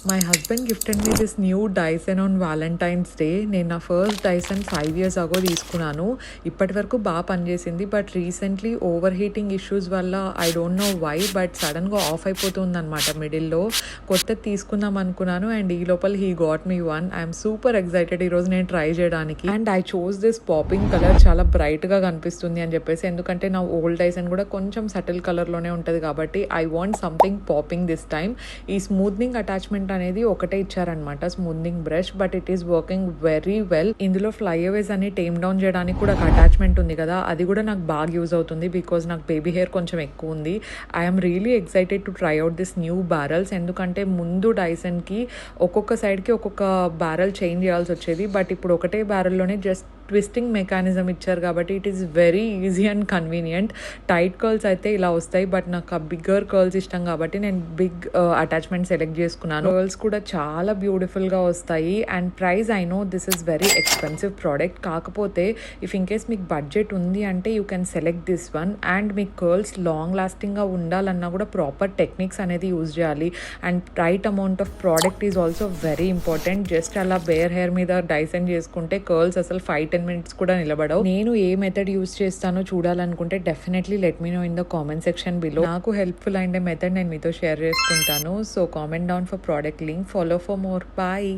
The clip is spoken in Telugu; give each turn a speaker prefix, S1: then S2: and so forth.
S1: My husband gifted me this new Dyson on Valentine's Day. నేను నా ఫస్ట్ డైసన్ 5 years ago తీసుకున్నాను. ఇప్పటి వరకు బాగా పనిచేసింది. But recently over heating issues వల్ల I don't know why but సడన్గా ఆఫ్ అయిపోతుందన్నమాట మిడిల్లో. కొత్తది తీసుకుందాం అనుకున్నాను అండ్ ఈ లోపల he got me one. I'm super excited ఈరోజు నేను ట్రై చేయడానికి. And I choose this popping colour, చాలా బ్రైట్గా కనిపిస్తుంది అని చెప్పేసి, ఎందుకంటే నా ఓల్డ్ డైసన్ కూడా కొంచెం సటిల్ కలర్లోనే ఉంటుంది కాబట్టి I want something popping this time. ఈ స్మూత్నింగ్ అటాచ్మెంట్ అనేది ఒకటే ఇచ్చారనమాట, smoothening brush, but it is working very well. ఇందులో ఫ్లైఅవేస్ అని టేమ్ డౌన్ చేయడానికి కూడా ఒక అటాచ్మెంట్ ఉంది కదా, అది కూడా నాకు బాగా యూజ్ అవుతుంది బికాజ్ నాకు బేబీ హెయిర్ కొంచెం ఎక్కువ ఉంది. I'm really excited to try out this new barrels. ఎందుకంటే ముందు డైసన్కి ఒక్కొక్క సైడ్కి ఒక్కొక్క బ్యారల్ చేంజ్ చేయాల్సి వచ్చేది, బట్ ఇప్పుడు ఒకటే బ్యారల్లోనే జస్ట్ ట్విస్టింగ్ మెకానిజం ఇచ్చారు కాబట్టి it is very easy and convenient. Tight curls అయితే ఇలా వస్తాయి, బట్ నాకు ఆ బిగ్గర్ కర్ల్స్ ఇష్టం కాబట్టి నేను బిగ్ అటాచ్మెంట్ సెలెక్ట్ చేసుకున్నాను. కర్ల్స్ కూడా చాలా బ్యూటిఫుల్గా వస్తాయి and price I know this is very expensive product, కాకపోతే ఇఫ్ ఇన్ కేస్ మీకు బడ్జెట్ ఉంది అంటే you can select this one. And మీకు కర్ల్స్ లాంగ్ లాస్టింగ్గా ఉండాలన్నా కూడా ప్రాపర్ టెక్నిక్స్ అనేది యూజ్ చేయాలి and right amount of product is also very important. Just అలా బేర్ హెయిర్ మీద డైసన్ చేసుకుంటే కర్ల్స్ అసలు 5-10 minutes కూడా నిలబడవు. నేను ఏ మెథడ్ యూజ్ చేస్తానో చూడాలనుకుంటే definitely let me know in the comment section below. నాకు హెల్ప్ఫుల్ అయిన మెథడ్ నేను మీతో షేర్ చేసుకుంటాను. So comment down for product link. Follow for more. Bye.